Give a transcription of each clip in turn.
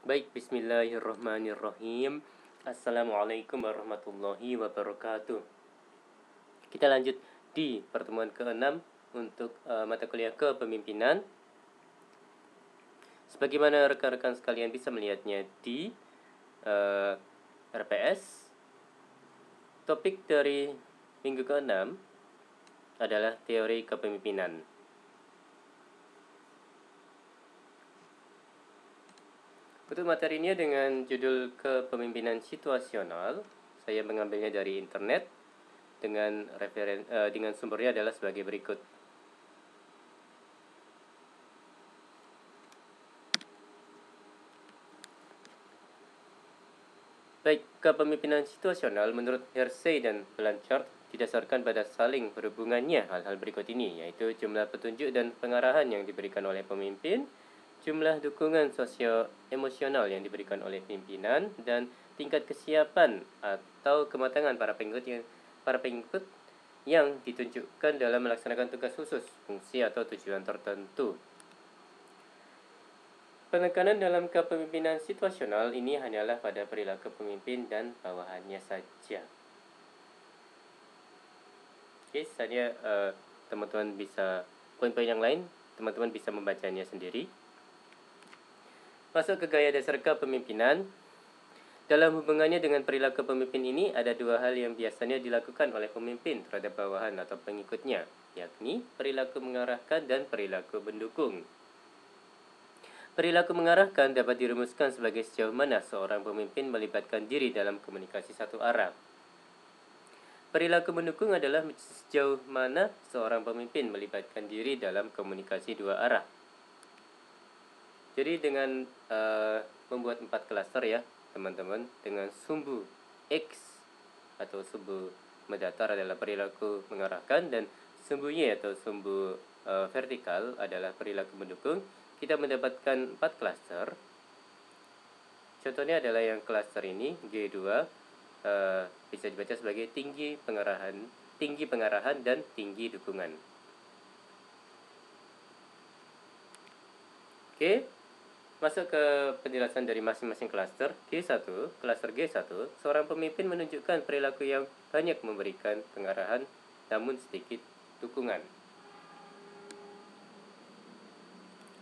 Baik, bismillahirrahmanirrahim. Assalamualaikum warahmatullahi wabarakatuh. Kita lanjut di pertemuan ke-6 untuk mata kuliah kepemimpinan. Sebagaimana rekan-rekan sekalian bisa melihatnya di RPS, topik dari minggu ke-6 adalah teori kepemimpinan. Untuk materinya dengan judul kepemimpinan situasional, saya mengambilnya dari internet dengan sumbernya adalah sebagai berikut. Baik, kepemimpinan situasional menurut Hersey dan Blanchard didasarkan pada saling berhubungannya hal-hal berikut ini, yaitu jumlah petunjuk dan pengarahan yang diberikan oleh pemimpin, jumlah dukungan sosio-emosional yang diberikan oleh pimpinan, dan tingkat kesiapan atau kematangan para pengikut yang ditunjukkan dalam melaksanakan tugas khusus, fungsi atau tujuan tertentu. Penekanan dalam kepemimpinan situasional ini hanyalah pada perilaku pemimpin dan bawahannya saja. Oke, saja teman-teman bisa poin-poin yang lain, teman-teman bisa membacanya sendiri. Masuk ke gaya dasar kepemimpinan. Dalam hubungannya dengan perilaku pemimpin ini, ada dua hal yang biasanya dilakukan oleh pemimpin terhadap bawahan atau pengikutnya, yakni perilaku mengarahkan dan perilaku mendukung. Perilaku mengarahkan dapat dirumuskan sebagai sejauh mana seorang pemimpin melibatkan diri dalam komunikasi satu arah. Perilaku mendukung adalah sejauh mana seorang pemimpin melibatkan diri dalam komunikasi dua arah. Jadi dengan membuat 4 klaster ya teman-teman, dengan sumbu X atau sumbu mendatar adalah perilaku mengarahkan dan sumbu Y atau sumbu vertikal adalah perilaku mendukung. Kita mendapatkan 4 klaster. Contohnya adalah yang klaster ini G2 bisa dibaca sebagai tinggi pengarahan dan tinggi dukungan. Oke, masuk ke penjelasan dari masing-masing klaster. G1, klaster G1, seorang pemimpin menunjukkan perilaku yang banyak memberikan pengarahan namun sedikit dukungan.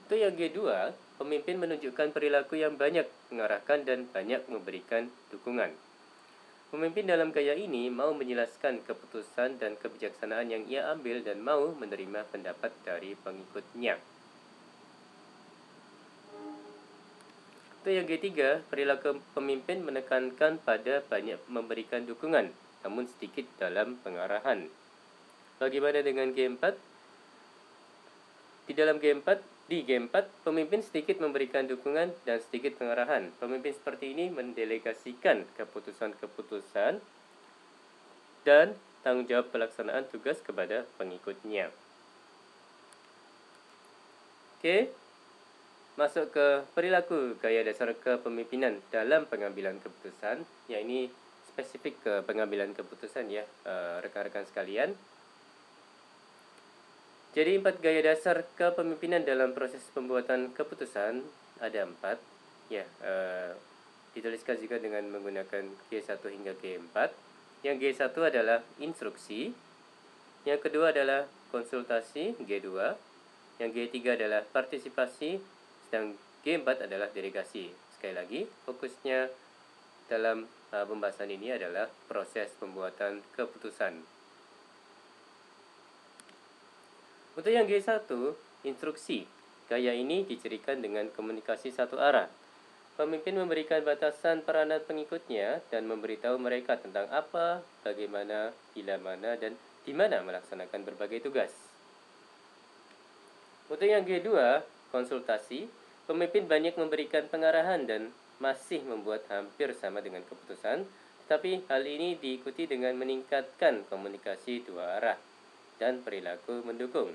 Untuk yang G2, pemimpin menunjukkan perilaku yang banyak mengarahkan dan banyak memberikan dukungan. Pemimpin dalam gaya ini mau menjelaskan keputusan dan kebijaksanaan yang ia ambil dan mau menerima pendapat dari pengikutnya. Untuk yang G3, perilaku pemimpin menekankan pada banyak memberikan dukungan, namun sedikit dalam pengarahan. Bagaimana dengan G4? Di G4, pemimpin sedikit memberikan dukungan dan sedikit pengarahan. Pemimpin seperti ini mendelegasikan keputusan-keputusan dan tanggung jawab pelaksanaan tugas kepada pengikutnya. Oke, masuk ke perilaku gaya dasar kepemimpinan dalam pengambilan keputusan. Ya, ini spesifik ke pengambilan keputusan ya, rekan-rekan sekalian. Jadi 4 gaya dasar kepemimpinan dalam proses pembuatan keputusan ada 4 ya, dituliskan juga dengan menggunakan G1 hingga G4. Yang G1 adalah instruksi, yang kedua adalah konsultasi G2, yang G3 adalah partisipasi, sedang G4 adalah delegasi. Sekali lagi, fokusnya dalam pembahasan ini adalah proses pembuatan keputusan. Untuk yang G1, instruksi. Gaya ini dicirikan dengan komunikasi satu arah. Pemimpin memberikan batasan peranan pengikutnya dan memberitahu mereka tentang apa, bagaimana, bila mana, dan di mana melaksanakan berbagai tugas. Untuk yang G2, konsultasi. Pemimpin banyak memberikan pengarahan dan masih membuat hampir sama dengan keputusan, tetapi hal ini diikuti dengan meningkatkan komunikasi dua arah dan perilaku mendukung.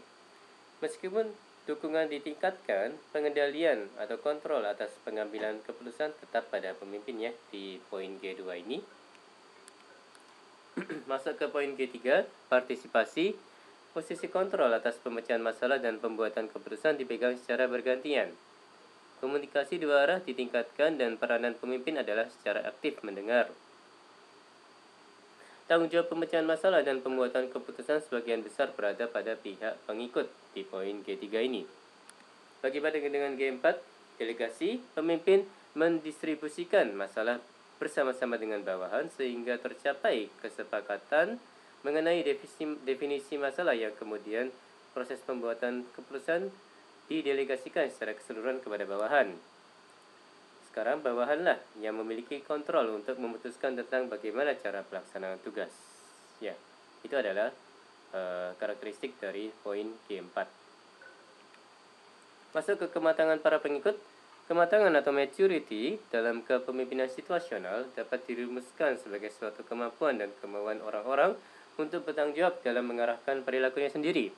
Meskipun dukungan ditingkatkan, pengendalian atau kontrol atas pengambilan keputusan tetap pada pemimpin ya di poin G2 ini. Masuk ke poin G3, partisipasi. Posisi kontrol atas pemecahan masalah dan pembuatan keputusan dipegang secara bergantian. Komunikasi dua arah ditingkatkan dan peranan pemimpin adalah secara aktif mendengar. Tanggung jawab pemecahan masalah dan pembuatan keputusan sebagian besar berada pada pihak pengikut di poin G3 ini. Bagaimana dengan G4? Delegasi, pemimpin mendistribusikan masalah bersama-sama dengan bawahan sehingga tercapai kesepakatan mengenai definisi masalah yang kemudian proses pembuatan keputusan didelegasikan secara keseluruhan kepada bawahan. Sekarang bawahanlah yang memiliki kontrol untuk memutuskan tentang bagaimana cara pelaksanaan tugas. Ya, itu adalah karakteristik dari poin G4. Masuk ke kematangan para pengikut. Kematangan atau maturity dalam kepemimpinan situasional dapat dirumuskan sebagai suatu kemampuan dan kemauan orang-orang untuk bertanggung jawab dalam mengarahkan perilakunya sendiri.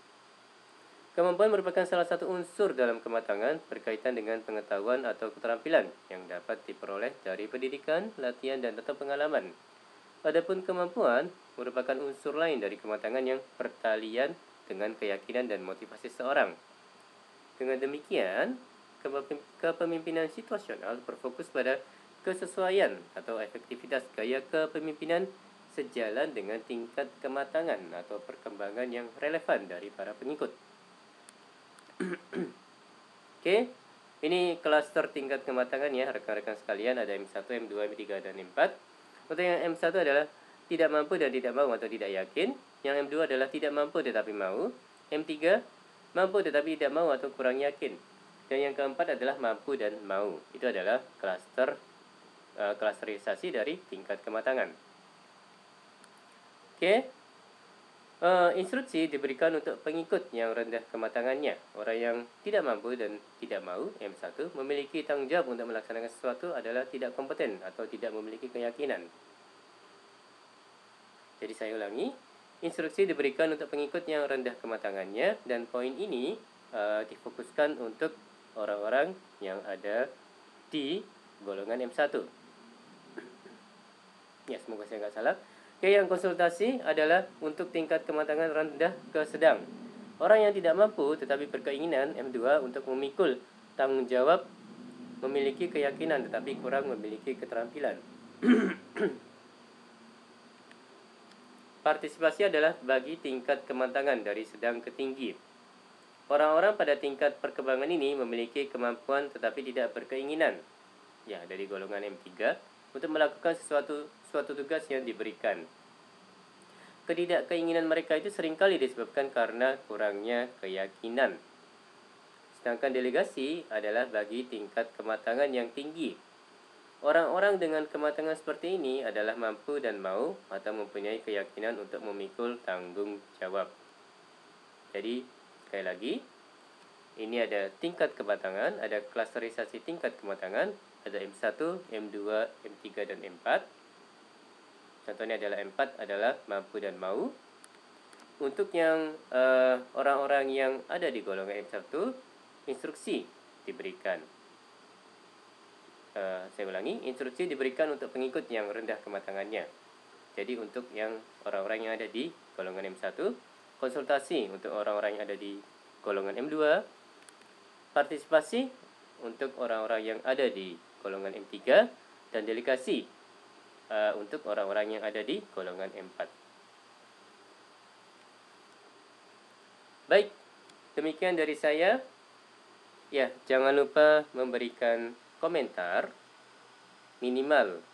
Kemampuan merupakan salah satu unsur dalam kematangan berkaitan dengan pengetahuan atau keterampilan yang dapat diperoleh dari pendidikan, latihan, dan atau pengalaman. Adapun kemampuan merupakan unsur lain dari kematangan yang bertalian dengan keyakinan dan motivasi seseorang. Dengan demikian, kepemimpinan situasional berfokus pada kesesuaian atau efektivitas gaya kepemimpinan sejalan dengan tingkat kematangan atau perkembangan yang relevan dari para pengikut. Oke, ini klaster tingkat kematangan ya rekan-rekan sekalian, ada M1, M2, M3, dan M4. Untuk yang M1 adalah tidak mampu dan tidak mau atau tidak yakin. Yang M2 adalah tidak mampu tetapi mau. M3 mampu tetapi tidak mau atau kurang yakin. Dan yang keempat adalah mampu dan mau. Itu adalah klasterisasi dari tingkat kematangan. Oke. Instruksi diberikan untuk pengikut yang rendah kematangannya. Orang yang tidak mampu dan tidak mau, M1, memiliki tanggung jawab untuk melaksanakan sesuatu adalah tidak kompeten atau tidak memiliki keyakinan. Jadi saya ulangi, instruksi diberikan untuk pengikut yang rendah kematangannya, dan poin ini difokuskan untuk orang-orang yang ada di golongan M1. Ya, semoga saya nggak salah. Oke, yang konsultasi adalah untuk tingkat kematangan rendah ke sedang. Orang yang tidak mampu tetapi berkeinginan, M2, untuk memikul tanggung jawab, memiliki keyakinan tetapi kurang memiliki keterampilan. Partisipasi adalah bagi tingkat kematangan dari sedang ke tinggi. Orang-orang pada tingkat perkembangan ini memiliki kemampuan tetapi tidak berkeinginan, ya, dari golongan M3, untuk melakukan suatu tugas yang diberikan. Ketidakkeinginan mereka itu seringkali disebabkan karena kurangnya keyakinan. Sedangkan delegasi adalah bagi tingkat kematangan yang tinggi. Orang-orang dengan kematangan seperti ini adalah mampu dan mau atau mempunyai keyakinan untuk memikul tanggung jawab. Jadi, sekali lagi, ini ada tingkat kematangan, ada klasterisasi tingkat kematangan, ada M1, M2, M3, dan M4. Contohnya adalah M4 adalah mampu dan mau. Untuk yang orang-orang yang ada di golongan M1, instruksi diberikan. Saya ulangi, instruksi diberikan untuk pengikut yang rendah kematangannya. Jadi untuk yang orang-orang yang ada di golongan M1, konsultasi untuk orang-orang yang ada di golongan M2, partisipasi untuk orang-orang yang ada di golongan M3, dan delegasi untuk orang-orang yang ada di golongan M4. Baik, demikian dari saya. Ya, jangan lupa memberikan komentar, minimal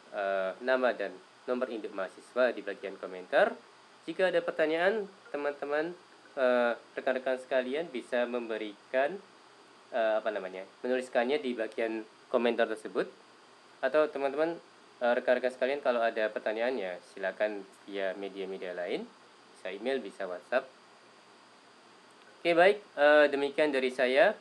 nama dan nomor induk mahasiswa di bagian komentar. Jika ada pertanyaan, teman-teman rekan-rekan sekalian bisa memberikan menuliskannya di bagian komentar tersebut. Atau teman-teman rekan-rekan sekalian kalau ada pertanyaan ya silakan via media-media lain, bisa email, bisa WhatsApp. Oke, baik, demikian dari saya.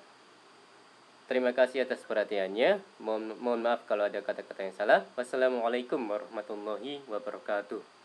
Terima kasih atas perhatiannya. Mohon maaf kalau ada kata-kata yang salah. Wassalamualaikum warahmatullahi wabarakatuh.